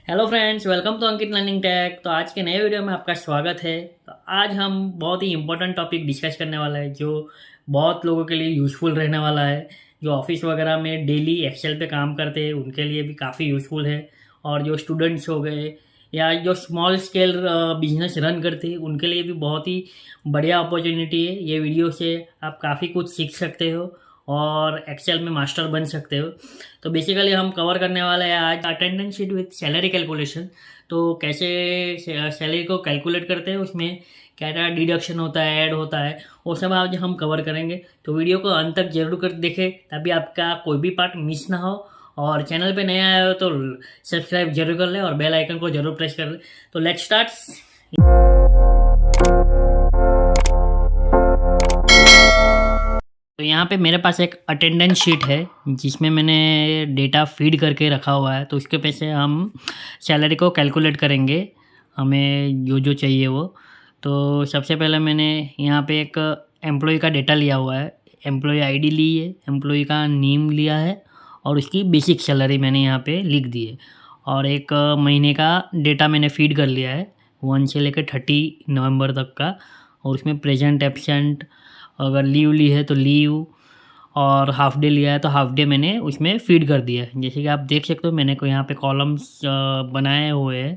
Hello friends, welcome to Ankit learning tech. तो आज के नए वीडियो में आपका स्वागत है। तो आज हम बहुत ही इंपॉर्टेंट टॉपिक डिस्कस करने वाला है जो बहुत लोगों के लिए यूज़फुल रहने वाला है। जो ऑफिस वगैरह में डेली एक्सेल पे काम करते हैं उनके लिए भी काफ़ी यूज़फुल है। और जो स्टूडेंट्स हो गए या जो स्मॉल स्केल बिजनेस रन करते हैं उनके लिए भी बहुत ही बढ़िया अपॉर्चुनिटी है। ये वीडियो से आप काफ़ी कुछ सीख सकते हो और एक्सेल में मास्टर बन सकते हो। तो बेसिकली हम कवर करने वाले हैं आज attendance sheet with salary calculation. तो कैसे सैलरी को कैलकुलेट करते हैं, उसमें क्या क्या डिडक्शन होता है, ऐड होता है, वो सब आज हम कवर करेंगे। तो वीडियो को अंत तक जरूर कर देखें ताकि आपका कोई भी पार्ट मिस ना हो। और चैनल पे नए आए हो तो सब्सक्राइब जरूर कर ले और बेल आइकन को जरूर प्रेस कर ले। तो लेट्स स्टार्ट। तो यहाँ पे मेरे पास एक अटेंडेंस शीट है जिसमें मैंने डेटा फीड करके रखा हुआ है। तो उसके पे से हम सैलरी को कैलकुलेट करेंगे, हमें जो जो चाहिए वो। तो सबसे पहले मैंने यहाँ पे एक एम्प्लॉय का डेटा लिया हुआ है, एम्प्लॉय आईडी ली है, एम्प्लॉय का नेम लिया है और उसकी बेसिक सैलरी मैंने यहाँ पे लिख दी है। और एक महीने का डेटा मैंने फीड कर लिया है 1 से लेकर 30 नवंबर तक का। और उसमें प्रेजेंट, एब्सेंट, अगर लीव ली है तो लीव, और हाफ डे लिया है तो हाफ डे मैंने उसमें फीड कर दिया है। जैसे कि आप देख सकते हो मैंने को यहाँ पे कॉलम्स बनाए हुए हैं।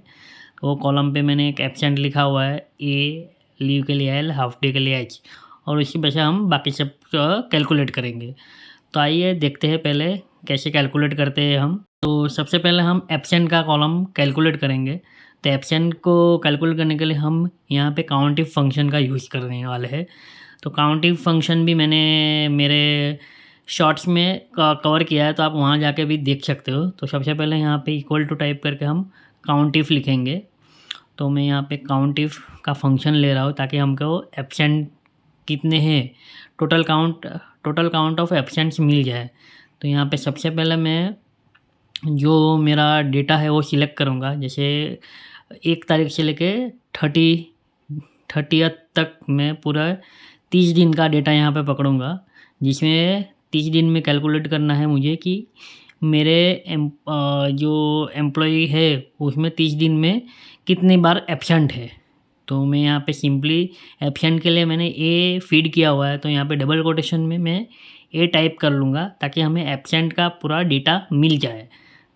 तो वो कॉलम पे मैंने एक एब्सेंट लिखा हुआ है ए, लीव के लिए एल, हाफ डे के लिए एच। और उसकी वजह से हम बाकी सब कैलकुलेट करेंगे। तो आइए देखते हैं पहले कैसे कैलकुलेट करते हैं हम। तो सबसे पहले हम एब्सेंट का कॉलम कैलकुलेट करेंगे। तो एब्सेंट को कैलकुलेट करने के लिए हम यहाँ पे काउंटिव फंक्शन का यूज़ करने वाले हैं। तो काउंटिव फंक्शन भी मैंने मेरे शॉर्ट्स में कवर किया है, तो आप वहाँ जाके भी देख सकते हो। तो सबसे पहले यहाँ पे इक्वल टू टाइप करके हम काउंटिव लिखेंगे। तो मैं यहाँ पे काउंटिव का फंक्शन ले रहा हूँ ताकि हमको एब्सेंट कितने हैं, टोटल काउंट ऑफ एब्सेंट्स मिल जाए। तो यहाँ पे सबसे पहले मैं जो मेरा डेटा है वो सिलेक्ट करूँगा। जैसे 1 तारीख से लेके 30th तक मैं पूरा 30 दिन का डेटा यहाँ पे पकड़ूँगा, जिसमें 30 दिन में कैलकुलेट करना है मुझे कि मेरे जो एम्प्लॉई है उसमें 30 दिन में कितनी बार एब्सेंट है। तो मैं यहाँ पे सिंपली एब्सेंट के लिए मैंने ए फीड किया हुआ है, तो यहाँ पे डबल कोटेशन में मैं ए टाइप कर लूँगा ताकि हमें एब्सेंट का पूरा डेटा मिल जाए।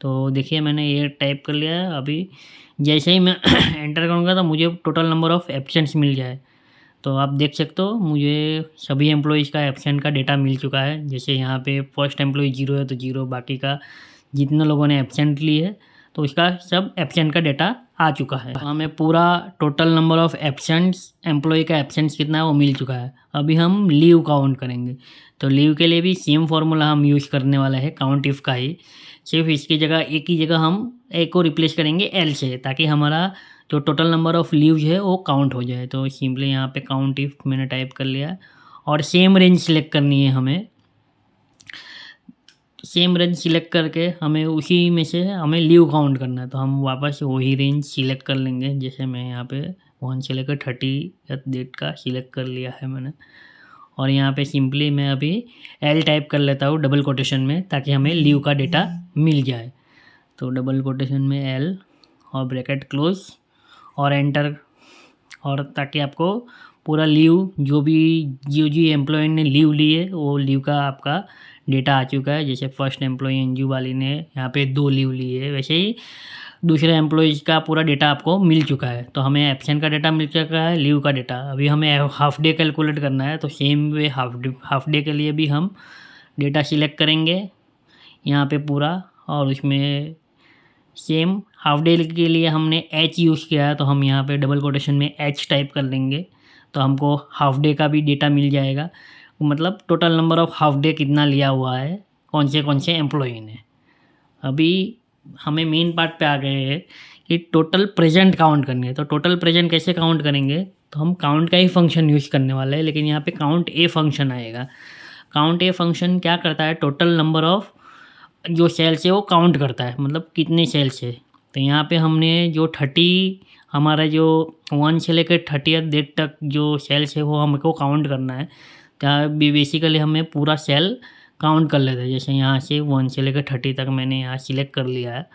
तो देखिए मैंने ये टाइप कर लिया है। अभी जैसे ही मैं एंटर करूँगा तो मुझे टोटल नंबर ऑफ़ एब्सेंट्स मिल जाए। तो आप देख सकते हो मुझे सभी एम्प्लॉइज़ का एब्सेंट का डेटा मिल चुका है। जैसे यहाँ पे फर्स्ट एम्प्लॉय 0 है तो 0, बाकी का जितने लोगों ने एब्सेंट ली है तो उसका सब एब्सेंट का डेटा आ चुका है। तो हमें पूरा total number of absents, employ का एब्सेंट्स कितना है वो मिल चुका है। अभी हम लीव काउंट करेंगे। तो लीव के लिए भी सेम फार्मूला हम यूज़ करने वाले हैं, काउंटिव का ही। सिर्फ इसकी जगह एक ही जगह हम ए को रिप्लेस करेंगे एल से, ताकि हमारा जो टोटल नंबर ऑफ़ लीव्स है वो काउंट हो जाए। तो सिंपली यहाँ पे काउंटिव मैंने टाइप कर लिया और सेम रेंज सिलेक्ट करनी है हमें। सेम रेंज सिलेक्ट करके हमें उसी में से हमें लीव काउंट करना है। तो हम वापस वही रेंज सिलेक्ट कर लेंगे। जैसे मैं यहाँ पे 1 से लेकर 30 डेट का सिलेक्ट कर लिया है मैंने। और यहाँ पे सिंपली मैं अभी एल टाइप कर लेता हूँ डबल कोटेशन में, ताकि हमें लीव का डेटा मिल जाए। तो डबल कोटेशन में एल और ब्रैकेट क्लोज और एंटर, और ताकि आपको पूरा लीव जो जो एम्प्लॉय ने लीव ली है वो लीव का आपका डेटा आ चुका है। जैसे फर्स्ट एम्प्लॉय अंजू वाली ने यहाँ पे 2 लीव ली है, वैसे ही दूसरे एम्प्लॉयज़ का पूरा डेटा आपको मिल चुका है। तो हमें एब्सेंट का डेटा मिल चुका है, लीव का डेटा। अभी हमें हाफ डे कैलकुलेट करना है। तो सेम वे हाफ डे के लिए भी हम डेटा सिलेक्ट करेंगे यहाँ पे पूरा, और उसमें सेम हाफ डे के लिए हमने एच यूज़ किया है, तो हम यहाँ पे डबल कोटेशन में एच टाइप कर लेंगे। तो हमको हाफ डे का भी डेटा मिल जाएगा, मतलब total number of half day कितना लिया हुआ है कौन से एम्प्लॉई ने। अभी हमें मेन पार्ट पे आ गए हैं कि टोटल प्रेजेंट काउंट करनी है। तो टोटल प्रेजेंट कैसे काउंट करेंगे, तो हम काउंट का ही फंक्शन यूज़ करने वाले हैं, लेकिन यहाँ पे काउंट ए फंक्शन आएगा। काउंट ए फंक्शन क्या करता है, टोटल नंबर ऑफ़ जो सेल्स है वो काउंट करता है, मतलब कितने सेल्स है। तो यहाँ पे हमने जो 30, हमारा जो 1 से लेकर 30th डेट तक जो सेल्स है वो हमको काउंट करना है। तो बेसिकली हमें पूरा सेल काउंट कर लेते हैं। जैसे यहाँ से 1 से लेकर 30 तक मैंने यहाँ सिलेक्ट कर लिया है।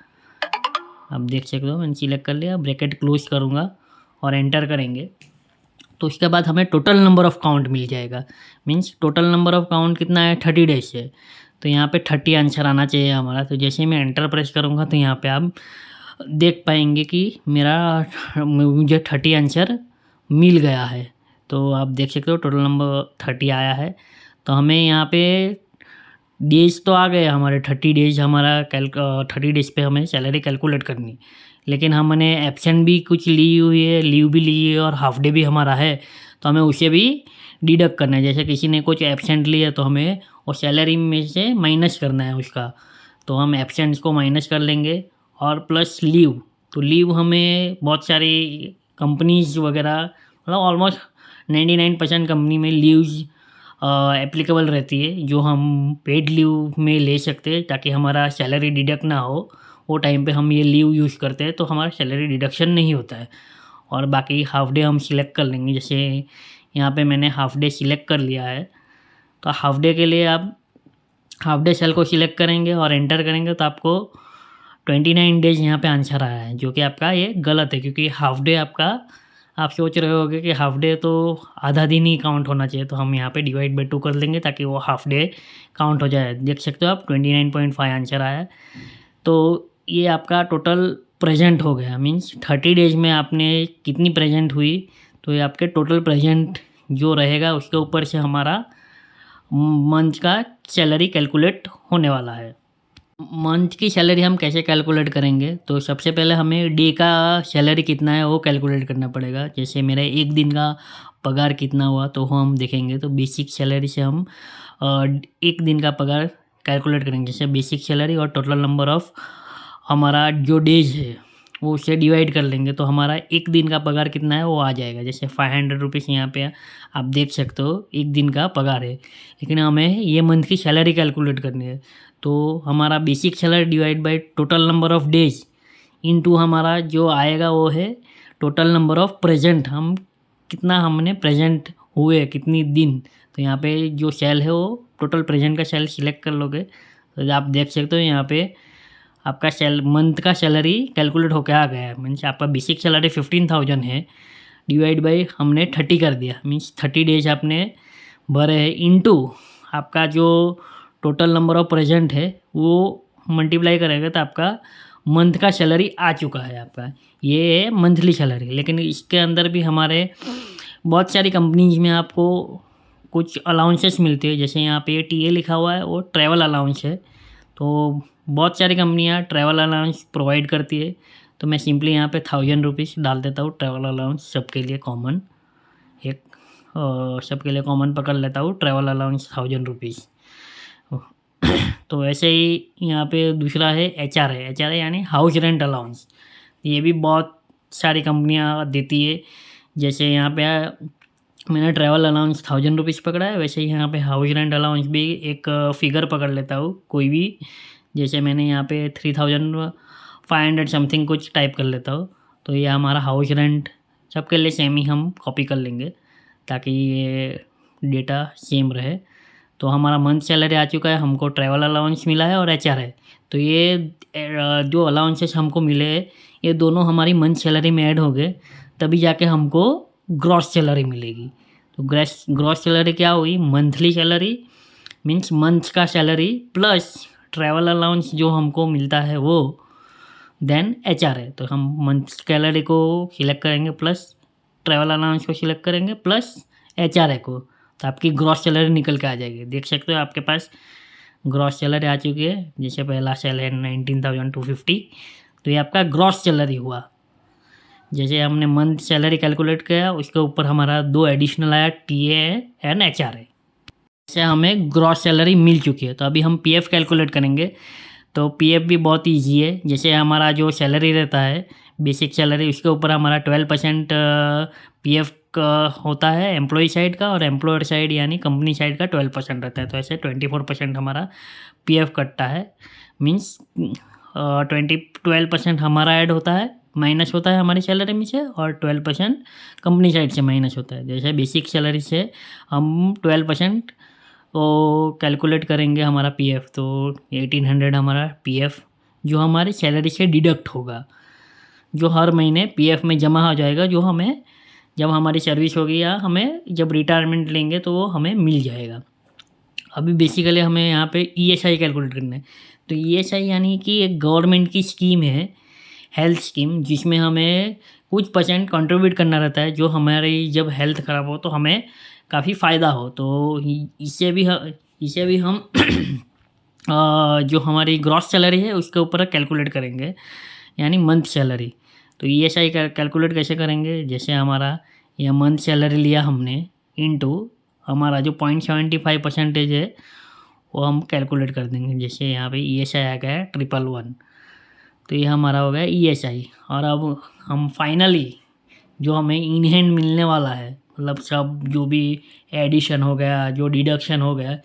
आप देख सकते हो मैंने सिलेक्ट कर लिया, ब्रैकेट क्लोज करूँगा और एंटर करेंगे तो उसके बाद हमें टोटल नंबर ऑफ़ काउंट मिल जाएगा। Means total number of count कितना है, 30 डेज है। तो यहाँ पे 30 आंसर आना चाहिए हमारा। तो जैसे ही मैं एंटर प्रेस करूँगा तो यहाँ पे आप देख पाएंगे कि मुझे 30 आंसर मिल गया है। तो आप देख सकते हो टोटल नंबर 30 आया है। तो हमें यहाँ पे डेज तो आ गए हमारे 30 डेज, हमारा 30 डेज पे हमें सैलरी कैलकुलेट करनी, लेकिन हमने एब्सेंट भी कुछ ली हुई है, लीव भी ली है और हाफ डे भी हमारा है, तो हमें उसे भी डिडक्ट करना है। जैसे किसी ने कुछ एब्सेंट लिया तो हमें वो सैलरी में से माइनस करना है उसका, तो हम एब्सेंट्स को माइनस कर लेंगे और प्लस लीव। तो लीव हमें बहुत सारी कंपनीज वगैरह, मतलब ऑलमोस्ट 99% कंपनी में लीव्स एप्लीकेबल रहती है, जो हम पेड लीव में ले सकते हैं ताकि हमारा सैलरी डिडक्ट ना हो। वो टाइम पे हम ये लीव यूज़ करते हैं तो हमारा सैलरी डिडक्शन नहीं होता है। और बाकी हाफ डे हम सिलेक्ट कर लेंगे। जैसे यहाँ पे मैंने हाफ डे सिलेक्ट कर लिया है, तो हाफ डे के लिए आप हाफ डे सेल को सिलेक्ट करेंगे और एंटर करेंगे तो आपको 29 डेज यहाँ पे आंसर आया है, जो कि आपका ये गलत है, क्योंकि हाफ डे आपका, आप सोच रहे होगे कि हाफ डे तो आधा दिन ही काउंट होना चाहिए, तो हम यहाँ पे डिवाइड बाई 2 कर लेंगे ताकि वो हाफ डे काउंट हो जाए। देख सकते हो आप 29.5 आंसर आया है। तो ये आपका टोटल प्रेजेंट हो गया। मीन्स 30 डेज में आपने कितनी प्रेजेंट हुई, तो ये आपके टोटल प्रेजेंट जो रहेगा उसके ऊपर से हमारा मंथ का सैलरी कैलकुलेट होने वाला है। मंथ की सैलरी हम कैसे कैलकुलेट करेंगे, तो सबसे पहले हमें डे का सैलरी कितना है वो कैलकुलेट करना पड़ेगा। जैसे मेरा एक दिन का पगार कितना हुआ तो वो हम देखेंगे, तो बेसिक सैलरी से हम एक दिन का पगार कैलकुलेट करेंगे। जैसे बेसिक सैलरी और टोटल नंबर ऑफ़ हमारा जो डेज है वो उससे डिवाइड कर लेंगे, तो हमारा एक दिन का पगार कितना है वो आ जाएगा। जैसे 500 रुपीज़ यहाँ पे आप देख सकते हो एक दिन का पगार है, लेकिन हमें ये मंथ की सैलरी कैलकुलेट करनी है। तो हमारा basic salary divide by total number of days into हमारा जो आएगा वो है टोटल नंबर ऑफ़ प्रेजेंट, हम कितना हमने प्रेजेंट हुए कितनी दिन। तो यहाँ पे जो सेल है वो टोटल प्रेजेंट का सेल सिलेक्ट कर लोगे तो आप देख सकते हो यहाँ पे आपका मंथ का सैलरी कैलकुलेट होकर आ गया है। मीन्स आपका बेसिक सैलरी 15,000 है, डिवाइड बाई हमने 30 कर दिया। मीन्स 30 डेज आपने भरे हैं, इनटू आपका जो टोटल नंबर ऑफ प्रेजेंट है वो मल्टीप्लाई करेंगे तो आपका मंथ का सैलरी आ चुका है आपका। ये है मंथली सैलरी। लेकिन इसके अंदर भी हमारे बहुत सारी कंपनीज में आपको कुछ अलाउंसेस मिलती है। जैसे यहाँ पे टीए लिखा हुआ है वो ट्रैवल अलाउंस है, तो बहुत सारी कंपनियाँ ट्रैवल अलाउंस प्रोवाइड करती है। तो मैं सिंपली यहाँ पे 1000 रुपीज़ डाल देता हूँ ट्रैवल अलाउंस, सबके लिए कॉमन एक सबके लिए कॉमन पकड़ लेता हूँ ट्रैवल अलाउंस 1000 रुपीज़। तो ऐसे ही यहाँ पे दूसरा है एचआर है यानी हाउस रेंट अलाउंस। ये भी बहुत सारी कंपनियाँ देती है। जैसे यहाँ पे मैंने ट्रैवल अलाउंस 1000 रुपीज़ पकड़ा है, वैसे ही यहाँ पे हाउस रेंट अलाउंस भी एक फ़िगर पकड़ लेता हूँ कोई भी। जैसे मैंने यहाँ पे 3500 समथिंग कुछ टाइप कर लेता हूँ। तो ये हमारा हाउस रेंट सबके लिए सेम ही हम कॉपी कर लेंगे ताकि ये डेटा सेम रहे। तो हमारा मंथ सैलरी आ चुका है, हमको ट्रैवल अलाउंस मिला है और एचआर है। तो ये जो अलाउंसेस हमको मिले ये दोनों हमारी मंथ सैलरी में ऐड हो गए, तभी जाके हमको ग्रॉस सैलरी मिलेगी। तो ग्रॉस सैलरी क्या हुई, मंथली सैलरी मीन्स मंथ का सैलरी प्लस ट्रैवल अलाउंस जो हमको मिलता है वो, देन एचआर है। तो हम मंथ सैलरी को सिलेक्ट करेंगे प्लस ट्रैवल अलाउंस को सिलेक्ट करेंगे प्लस एचआर को, तो आपकी ग्रॉस सैलरी निकल के आ जाएगी। देख सकते हो आपके पास ग्रॉस सैलरी आ चुकी है। जैसे पहला सेल है 19,250, तो ये आपका ग्रॉस सैलरी हुआ। जैसे हमने मंथ सैलरी कैलकुलेट किया उसके ऊपर हमारा 2 एडिशनल आया, टीए एंड एचआर है। जैसे हमें ग्रॉस सैलरी मिल चुकी है तो अभी हम पीएफ कैलकुलेट करेंगे। तो पीएफ भी बहुत ईजी है। जैसे हमारा जो सैलरी रहता है बेसिक सैलरी, उसके ऊपर हमारा 12% पीएफ का होता है एम्प्लॉय साइड का, और एम्प्लॉयर साइड यानी कंपनी साइड का 12% रहता है। तो ऐसे 24% हमारा पीएफ कटता है। मीन्स 12% हमारा ऐड होता है, माइनस होता है हमारी सैलरी में से, और 12% कंपनी साइड से माइनस होता है। जैसे बेसिक सैलरी से हम 12% तो कैलकुलेट करेंगे हमारा पीएफ, तो 1800 हमारा पीएफ जो हमारे सैलरी से डिडक्ट होगा, जो हर महीने पीएफ में जमा हो जाएगा, जो हमें जब हमारी सर्विस होगी या हमें जब रिटायरमेंट लेंगे तो वो हमें मिल जाएगा। अभी बेसिकली हमें यहाँ पे ईएसआई कैलकुलेट करना है। तो ईएसआई यानी कि एक गवर्नमेंट की स्कीम है, हेल्थ स्कीम, जिसमें हमें कुछ परसेंट कंट्रीब्यूट करना रहता है, जो हमारी जब हेल्थ ख़राब हो तो हमें काफ़ी फ़ायदा हो। तो इससे भी हम जो हमारी ग्रॉस सैलरी है उसके ऊपर कैलकुलेट करेंगे, यानी मंथ सैलरी। तो ईएसआई कैलकुलेट कैसे करेंगे, जैसे हमारा यह मंथ सैलरी लिया हमने इनटू हमारा जो 0.75% है वो हम कैलकुलेट कर देंगे। जैसे यहाँ पे ईएसआई आ गया है 111, तो ये हमारा हो गया ईएसआई। और अब हम फाइनली जो हमें इन हैंड मिलने वाला है, मतलब सब जो भी एडिशन हो गया, जो डिडक्शन हो गया,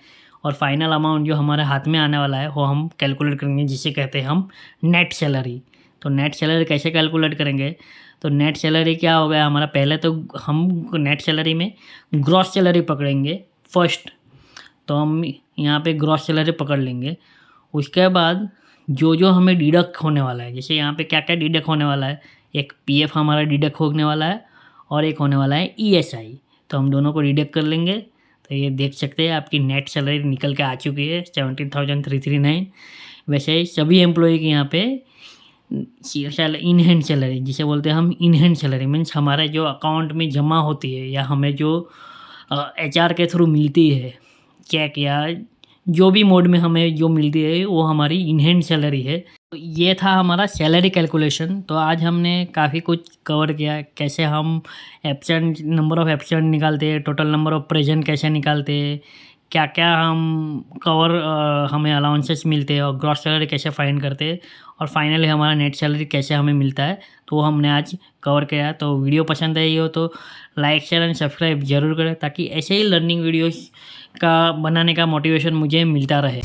और फाइनल अमाउंट जो हमारे हाथ में आने वाला है वो हम कैलकुलेट करेंगे, जिसे कहते हैं हम नेट सैलरी। तो नेट सैलरी कैसे कैलकुलेट करेंगे, तो नेट सैलरी क्या हो गया हमारा, पहले तो हम नेट सैलरी में ग्रॉस सैलरी पकड़ेंगे फर्स्ट। तो हम यहाँ पे ग्रॉस सैलरी पकड़ लेंगे। उसके बाद जो जो हमें डिडक्ट होने वाला है, जैसे यहाँ पे क्या क्या डिडक्ट होने वाला है, एक पीएफ हमारा डिडक्ट होने वाला है और एक होने वाला है ईएसआई। तो हम दोनों को डिडक्ट कर लेंगे। तो ये देख सकते हैं आपकी नेट सैलरी निकल के आ चुकी है 17,339। वैसे ही सभी एम्प्लॉय की यहाँ पे इन हैंड सैलरी, जिसे बोलते हैं हम इन हैंड सैलरी, मीन्स हमारे जो अकाउंट में जमा होती है या हमें जो एचआर के थ्रू मिलती है, चेक या जो भी मोड में हमें जो मिलती है, वो हमारी इन हैंड सैलरी है। तो ये था हमारा सैलरी कैलकुलेशन। तो आज हमने काफ़ी कुछ कवर किया, कैसे हम एब्सेंट, नंबर ऑफ़ एब्सेंट निकालते हैं, टोटल नंबर ऑफ़ प्रेजेंट कैसे निकालते हैं, क्या क्या हम हमें अलाउंसेस मिलते हैं, और ग्रॉस सैलरी कैसे फाइंड करते हैं, और फाइनली हमारा नेट सैलरी कैसे हमें मिलता है। तो वो हमने आज कवर किया। तो वीडियो पसंद आई हो तो लाइक, शेयर एंड सब्सक्राइब ज़रूर करें, ताकि ऐसे ही लर्निंग वीडियोस का बनाने का मोटिवेशन मुझे मिलता रहे।